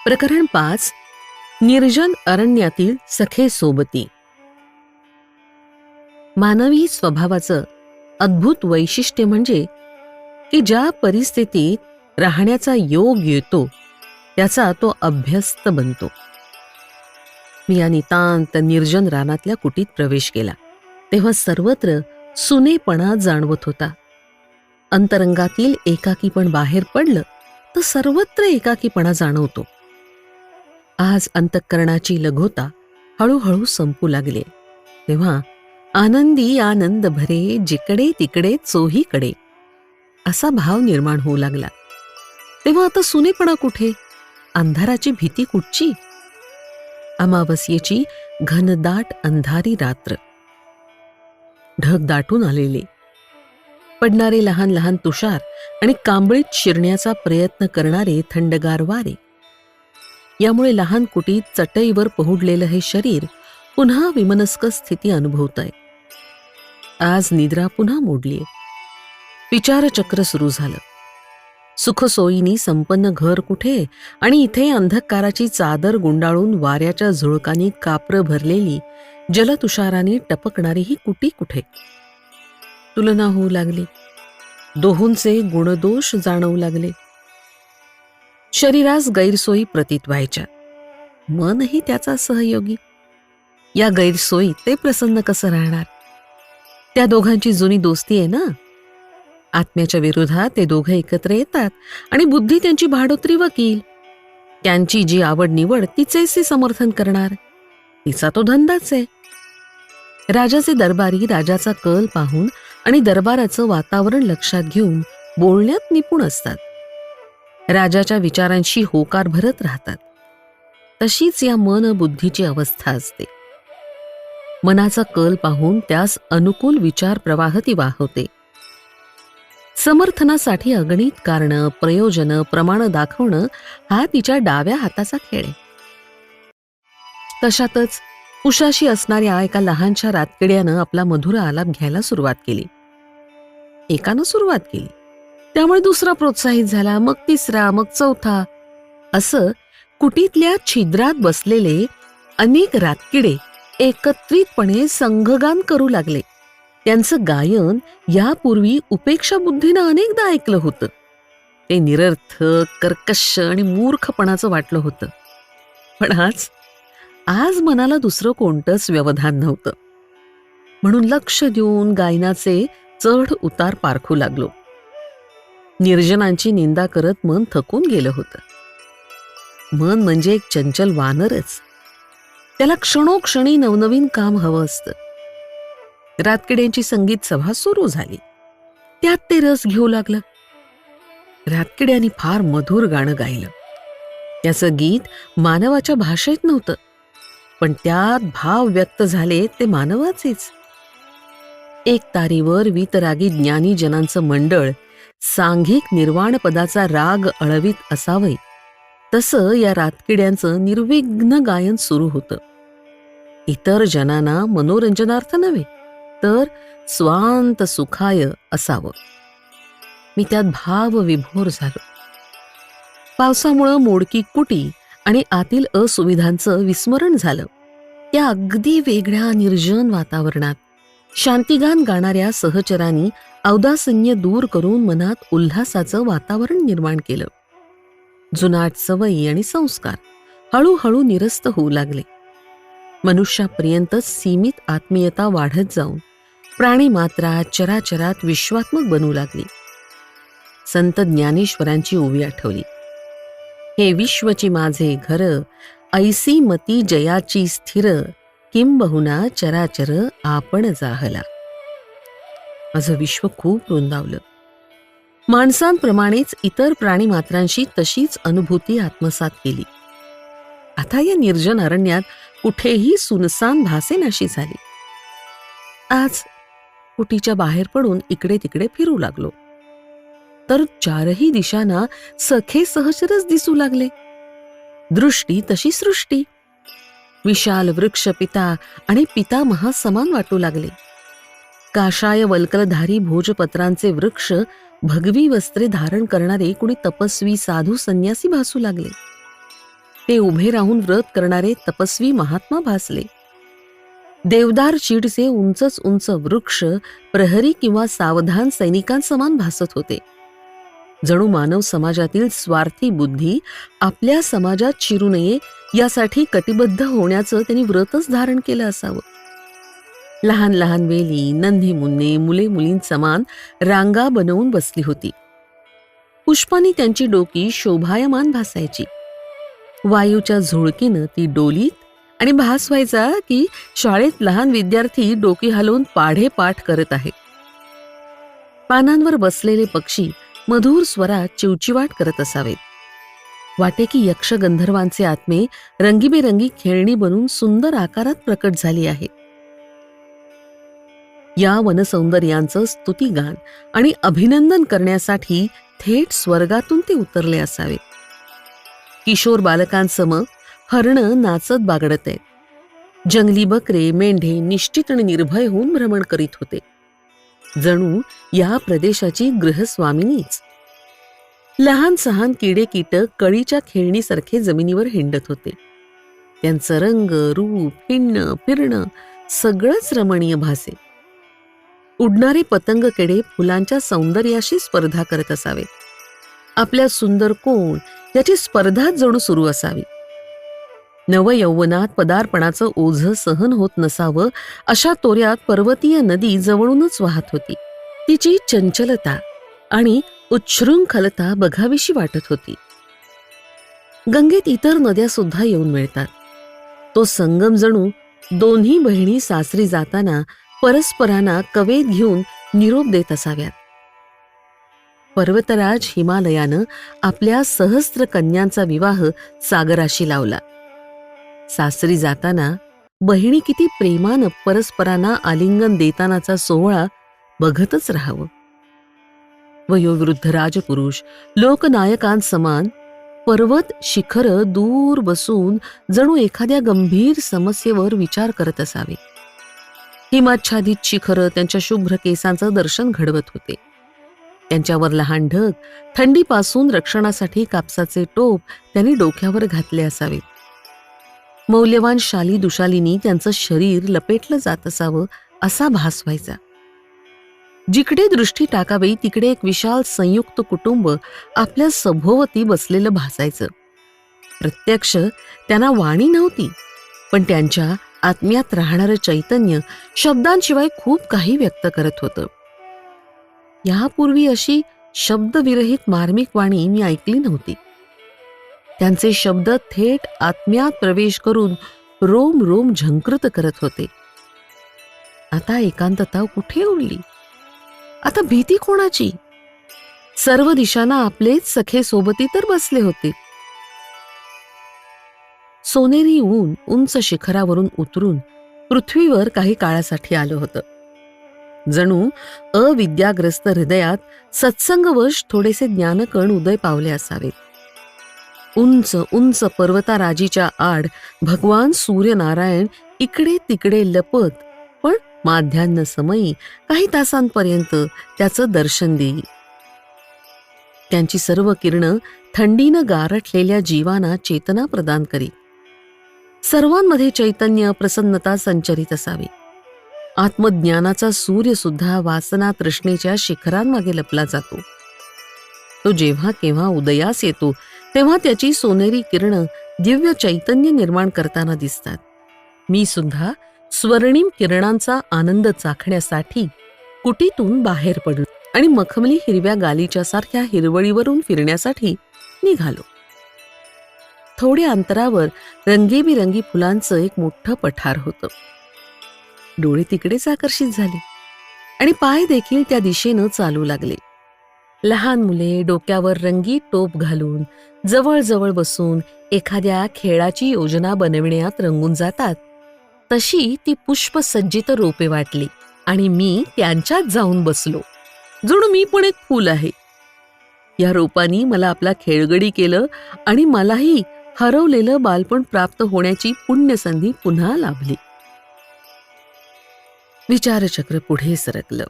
प्रकरण 5. निर्जन अरण्यातील सखे सोबती. मानवी स्वभावाचं अद्भुत वैशिष्ट्य म्हणजे की ज्या परिस्थितीत राहण्याचा योग येतो त्याचा तो अभ्यस्त बनतो. मी या नितांत निर्जन रानातल्या कुटीत प्रवेश केला तेव्हा सर्वत्र सुनेपणा जाणवत होता. अंतरंगातील एकाकीपण बाहेर पडलं तर सर्वत्र एकाकीपणा जाणवतो. आज अंतःकरणाची लघोता हळूहळू संपू लागले तेव्हा आनंदी आनंद भरे जिकडे तिकडे चोहीकडे असा भाव निर्माण होऊ लागला. तेव्हा आता सुनेपणा कुठे, अंधाराची भीती कुठची? अमावस्येची घनदाट अंधारी रात्र, ढग दाटून आलेले, पडणारे लहान लहान तुषार आणि कांबळीत शिरण्याचा प्रयत्न करणारे थंडगार वारे. यामुळे लहान कुटीत चटईवर पहुडलेलं हे शरीर पुन्हा विमनस्क स्थिती अनुभवतंय. आज निद्रा पुन्हा मोडलीये. विचारचक्र सुरू झालं. सुखसोयीनी संपन्न घर कुठे आणि इथे अंधकाराची चादर गुंडाळून वाऱ्याच्या झुळकानी काप्रं भरलेली जलतुषाराने टपकणारी ही कुटी कुठे? तुलना होऊ लागली. दोहोंचे गुणदोष जाणवू लागले. शरीरास गैरसोयी प्रतीत व्हायच्या, मनही त्याचा सहयोगी. या गैरसोयी ते प्रसन्न कसं राहणार? त्या दोघांची जुनी दोस्ती आहे ना. आत्म्याच्या विरोधात ते दोघं एकत्र येतात आणि बुद्धी त्यांची भाडोत्री वकील. त्यांची जी आवड निवड तिचेच समर्थन करणार. तिचा तो धंदाच आहे. राजाचे दरबारी राजाचा कल पाहून आणि दरबाराचं वातावरण लक्षात घेऊन बोलण्यात निपुण असतात. राजाच्या विचारांशी होकार भरत राहतात. तशीच या मन बुद्धीची अवस्था असते. मनाचा कल पाहून त्यास अनुकूल विचार प्रवाह ती वाहवते. समर्थनासाठी अगणित कारणं, प्रयोजनं, प्रमाण दाखवणं हा तिच्या डाव्या हाताचा खेळ आहे. तशातच उशाशी असणाऱ्या एका लहानशा रातकिड्यानं आपला मधुर आलाप घ्यायला सुरुवात केली. एकानं सुरुवात केली त्यामुळे दुसरा प्रोत्साहित झाला, मग तिसरा, मग चौथा. असं कुटीतल्या छिद्रात बसलेले अनेक रातकिडे एकत्रितपणे संघगान करू लागले. त्यांचं गायन यापूर्वी उपेक्षा बुद्धीनं अनेकदा ऐकलं होतं. ते निरर्थक, कर्कश आणि मूर्खपणाचं वाटलं होतं. पण आज मनाला दुसरं कोणतंच व्यवधान नव्हतं. म्हणून लक्ष देऊन गायनाचे चढ उतार पारखू लागलो. निर्जनांची निंदा करत मन थकून गेलं होतं. मन म्हणजे एक चंचल वानरच. त्याला क्षणोक्षणी नवनवीन काम हवं असतं. रातकिड्यांची संगीत सभा सुरू झाली. त्यात ते रस घेऊ लागलं. रातकिड्यांनी फार मधुर गाणं गायलं. त्याचं गीत मानवाच्या भाषेत नव्हतं, पण त्यात भाव व्यक्त झाले ते मानवाचेच. एक तारीवर वीतरागी ज्ञानी जनांचं मंडळ सांघिक निर्वाण पदाचा राग अळवीत असावं तसं या रातकिड्यांचं निर्विघ्न गायन सुरू होतं. इतर जनांना मनोरंजनार्थ नव्हे तर स्वांत सुखाय असावं. मी त्यात भाव विभोर झालो. पावसामुळं मोडकी कुटी आणि आतील असुविधांचं विस्मरण झालं. त्या अगदी वेगळ्या निर्जन वातावरणात शांतिगान गाणाऱ्या सहचरांनी औदासिन्य दूर करून मनात उल्हासाचं वातावरण निर्माण केलं. जुनाट सवयी आणि संस्कार हळूहळू निरस्त होऊ लागले. मनुष्यापर्यंत सीमित आत्मीयता वाढत जाऊन प्राणीमात्रात चराचरात विश्वात्मक बनू लागली. संत ज्ञानेश्वरांची ओवी आठवली. हे विश्वची माझे घर, ऐसी मती जयाची स्थिर, किंबहुना चराचर आपण जाहला. माझं विश्व खूप रुंदावलं. माणसांप्रमाणेच इतर प्राणीमात्रांशी तशीच अनुभूती आत्मसात केली. आता या निर्जन अरण्यात कुठेही सुनसान भासेनाशी झाली. आज कुटीच्या बाहेर पडून इकडे तिकडे फिरू लागलो तर चारही दिशांना सखे सहचरच दिसू लागले. दृष्टी तशी सृष्टी. विशाल वृक्ष पिता आणि पितामहा समान वाटू लागले. काशाय वल्कलधारी भोजपत्रांचे वृक्ष भगवी वस्त्रे धारण करणारे कुणी तपस्वी साधू संन्यासी भासू लागले. ते उभे राहून व्रत करणारे तपस्वी महात्मा भासले. देवदार चीडचे उंचच उंच वृक्ष प्रहरी किंवा सावधान सैनिकांसमान भासत होते. जणू मानव समाजातील स्वार्थी बुद्धी आपल्या समाजात शिरू नये यासाठी कटिबद्ध होण्याचं त्यांनी व्रतच धारण केलं असावं. लहान लहान वेली, नन्ही मुन्ने, मुले मुलींसमान रांगा बनवून बसली होती. पुष्पांनी त्यांची डोकी शोभायमान भासायची. वायूच्या झुळकीनं ती डोलीत आणि भास व्हायचा की शाळेत लहान विद्यार्थी डोकी हलवून पाढे पाठ करत आहेत. पानांवर बसलेले पक्षी मधुर स्वरात चिवचिवाट करत असावेत. वाटे की यक्ष गंधर्वांचे आत्मे रंगीबेरंगी खेळणी बनून सुंदर आकारात प्रकट झाली आहेत. या वनसौंदर्यांचं स्तुतिगान आणि अभिनंदन करण्यासाठी थेट स्वर्गातून ते उतरले असावेत. किशोर बालकांसम हरणं नाचत बागडत आहेत. जंगली बकरे, मेंढे निश्चित आणि निर्भय होऊन भ्रमण करीत होते. जणू या प्रदेशाची गृहस्वामिनीच. लहान सहान किडे कीटक कळीच्या खेळणीसारखे जमिनीवर हिंडत होते. त्यांचं रंग, रूप, हिंडणं, फिरणं सगळंच रमणीय भासे. उडणारे पतंग किडे फुलांच्या सौंदर्याशी स्पर्धा करत असावे. आपल्या सुंदर कोण याची स्पर्धाच जणू सुरू असावी. नवयौवनात पदार्पणाचं ओझं सहन होत नसावं अशा तोऱ्यात पर्वतीय नदी जवळूनच वाहत होती. तिची चंचलता आणि उच्छृंखलता बघावीशी वाटत होती. गंगेत इतर नद्या सुद्धा येऊन मिळतात. तो संगम जणू दोन्ही बहिणी सासरी जाताना परस्परांना कवेत घेऊन निरोप देत असाव्यात. पर्वतराज हिमालयानं आपल्या सहस्त्र कन्यांचा विवाह सागराशी लावला. सासरी जाताना बहिणी किती प्रेमानं परस्परांना आलिंगन देतानाचा सोहळा बघतच राहावं. वयोवृद्ध राजपुरुष लोकनायकांसमान पर्वत शिखर दूर बसून जणू एखाद्या गंभीर समस्येवर विचार करत असावे. हिमाच्छादित शिखर त्यांच्या शुभ्र केसांचं दर्शन घडवत होते. त्यांच्यावर लहान ढग, थंडीपासून रक्षणासाठी कापसाचे टोप त्यांनी डोक्यावर घातले असावे. मौल्यवान शाली दुशालीनी त्यांचं शरीर लपेटलं जात असावं असा भास व्हायचा. जिकडे दृष्टी टाकावी तिकडे एक विशाल संयुक्त कुटुंब आपल्या सभोवती बसलेलं भासायचं. प्रत्यक्ष त्यांना वाणी नव्हती, पण त्यांच्या आत्म्यात राहणारं चैतन्य शब्दांशिवाय खूप काही व्यक्त करत होतं. यापूर्वी अशी शब्दविरहित मार्मिक वाणी मी ऐकली नव्हती. त्यांचे शब्द थेट आत्म्यात प्रवेश करून रोम रोम झंकृत करत होते. आता एकांतता कुठे उरली? आता भीती कोणाची? सर्व दिशांना आपलेच सखे सोबती तर बसले होते. सोनेरी ऊन उंच शिखरावरून उतरून पृथ्वीवर काही काळासाठी आलं होतं. जणू अविद्याग्रस्त हृदयात सत्संगवश थोडेसे ज्ञानकण उदय पावले असावेत. उंच उंच पर्वताराजीच्या आड भगवान सूर्यनारायण इकडे तिकडे लपत, पण माध्यान्ह समयी काही तासांपर्यंत त्याचं दर्शन देई. त्यांची सर्व किरणं थंडीनं गारठलेल्या जीवांना चेतना प्रदान करी. सर्वांमध्ये चैतन्य, प्रसन्नता संचरित असावी. आत्मज्ञानाचा सूर्य सुद्धा वासना तृष्णेच्या शिखरांमागे लपला जातो. तो जेव्हा केव्हा उदयास येतो तेव्हा त्याची सोनेरी किरणं दिव्य चैतन्य निर्माण करताना दिसतात. मी सुद्धा स्वर्णिम किरणांचा आनंद चाखण्यासाठी कुटीतून बाहेर पडलो आणि मखमली हिरव्या गालीच्या सारख्या हिरवळीवरून फिरण्यासाठी निघालो. थोड्या अंतरावर रंगीबिरंगी फुलांचं एक मोठं पठार होतं. डोळे तिकडेच आकर्षित झाले आणि पाय देखील त्या दिशेनं चालू लागले. लहान मुले डोक्यावर रंगीत टोप घालून जवळ बसून एखाद्या खेळाची योजना बनविण्यात रंगून जातात, तशी ती पुष्पसज्जित रोपे वाटली आणि मी त्यांच्यात जाऊन बसलो. जणू मी पण एक फूल आहे. या रोपांनी मला आपला खेळगडी केलं आणि मलाही हरवलेलं बालपण प्राप्त होण्याची पुण्यसंधी पुन्हा लाभली. विचारचक्र पुढे सरकलं.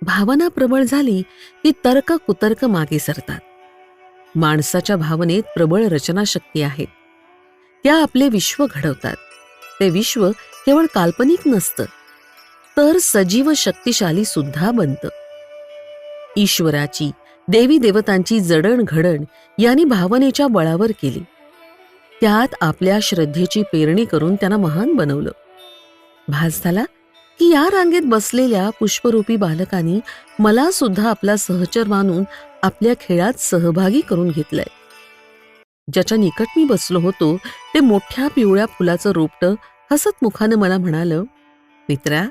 भावना प्रबळ झाली की तर्क कुतर्क मागे सरतात. माणसाच्या भावनेत प्रबळ रचनाशक्ती आहे. त्या आपले विश्व घडवतात. ते विश्व केवळ काल्पनिक नसतं, तर सजीव शक्तिशाली सुद्धा बनतं. ईश्वराची, देवी देवतांची जडणघडण यांनी भावनेच्या बळावर केली. त्यात आपल्या श्रद्धेची पेरणी करून त्यांना महान बनवलं. भास झाला की या रांगेत बसलेल्या पुष्परूपी बालकांनी मला सुद्धा आपला सहचर मानून आपल्या खेळात सहभागी करून घेतलंय. ज्याच्या निकट मी बसलो होतो ते मोठ्या पिवळ्या फुलाचं रोपटं हसत मुखानं मला म्हणालं, मित्रा,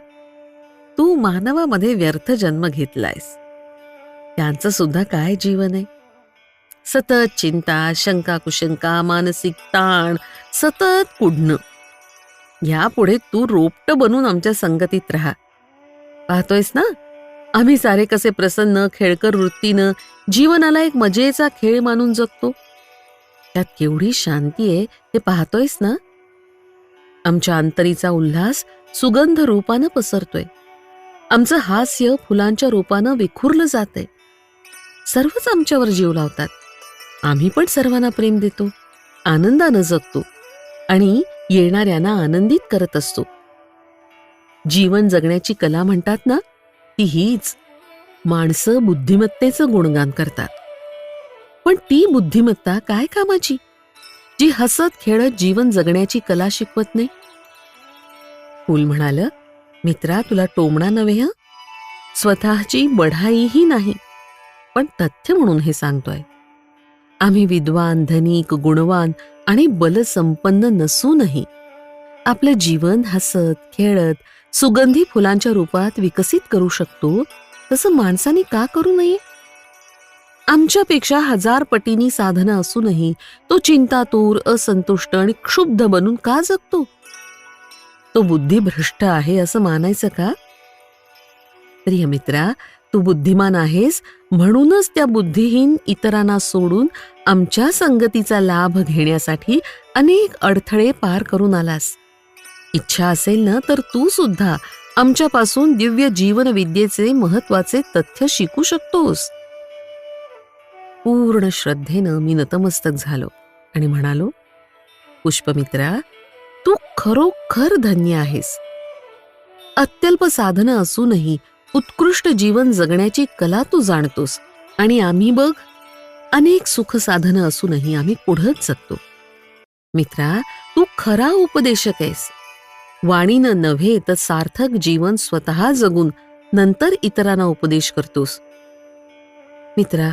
तू मानवामध्ये व्यर्थ जन्म घेतलायस. त्यांचं सुद्धा काय जीवन आहे. सतत चिंता, शंका कुशंका, मानसिक ताण, सतत कुढणं. यापुढे तू रोपटं बनून आमच्या संगतीत राहा. पाहतोयस ना, आम्ही सारे कसे प्रसन्न खेळकर वृत्तीनं जीवनाला एक मजेचा खेळ मानून जगतो. त्यात केवढी शांती आहे हे पाहतोयस ना. आमच्या अंतरीचा उल्हास सुगंध रूपानं पसरतोय. आमचं हास्य फुलांच्या रूपानं विखुरलं जातंय. सर्वच आमच्यावर जीव लावतात. आम्ही पण सर्वांना प्रेम देतो, आनंदानं जगतो आणि येणाऱ्यांना आनंदित करत असतो. जीवन जगण्याची कला म्हणतात ना, ती हीच. माणसं बुद्धिमत्तेचं गुणगान करतात, पण ती बुद्धिमत्ता काय कामाची जी हसत खेळत जीवन जगण्याची कला शिकवत नाही. फूल म्हणालं, मित्रा, तुला टोमणा नव्हे हं. स्वतःची बढाईही नाही, पण तथ्य म्हणून हे सांगतोय. आम्ही विद्वान, धनिक, गुणवान आणि बलसंपन्न नसूनही आपलं जीवन हसत खेळत सुगंधी फुलांच्या रूपात विकसित करू शकतो. तसं माणसाने का करू नये. आमच्यापेक्षा 1000 पटीनी साधनं असूनही तो चिंतातूर, असंतुष्ट आणि क्षुब्ध बनून का जगतो. तो बुद्धिभ्रष्ट आहे असं मानायचं का. प्रिय मित्रा, तू बुद्धिमान आहेस म्हणूनच त्या बुद्धिहीन इतरांना सोडून आमच्या संगतीचा लाभ घेण्यासाठी अनेक अडथळे पार करून आलास. इच्छा असेल ना तर तू सुद्धा आमच्यापासून दिव्य जीवन विद्येचे महत्वाचे तथ्य शिकू शकतोस. पूर्ण श्रद्धेनं मी नतमस्तक झालो आणि म्हणालो, पुष्पमित्रा, तू खरोखर धन्य आहेस. अत्यल्प साधनं असूनही उत्कृष्ट जीवन जगण्याची कला तू जाणतोस आणि आम्ही बघ, अनेक सुख साधनं असूनही आम्ही पुढंच जगतो. मित्रा, तू खरा उपदेशक आहेस. वाणीनं नव्हे तर सार्थक जीवन स्वतः जगून नंतर इतरांना उपदेश करतोस. मित्रा,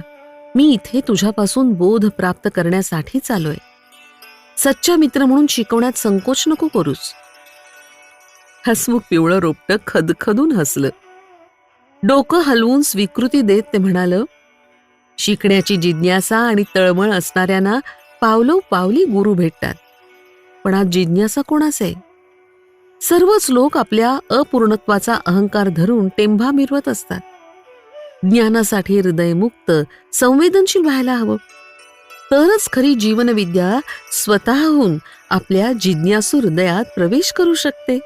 मी इथे तुझ्यापासून बोध प्राप्त करण्यासाठीच आलोय. सच्चा मित्र म्हणून शिकवण्यात संकोच नको करूस. हसमुख पिवळं रोपटं खदखदून हसलं. डोकं हलवून स्वीकृती देत ते म्हणालं, शिकण्याची जिज्ञासा आणि तळमळ असणाऱ्यांना पावलोपावली गुरु भेटतात. पण आज जिज्ञासा कोणाचे. सर्वच लोक आपल्या अपूर्णत्वाचा अहंकार धरून टेंभा मिरवत असतात. ज्ञानासाठी हृदयमुक्त, संवेदनशील व्हायला हवं. तरच खरी जीवनविद्या स्वतःहून आपल्या जिज्ञासू हृदयात प्रवेश करू शकते.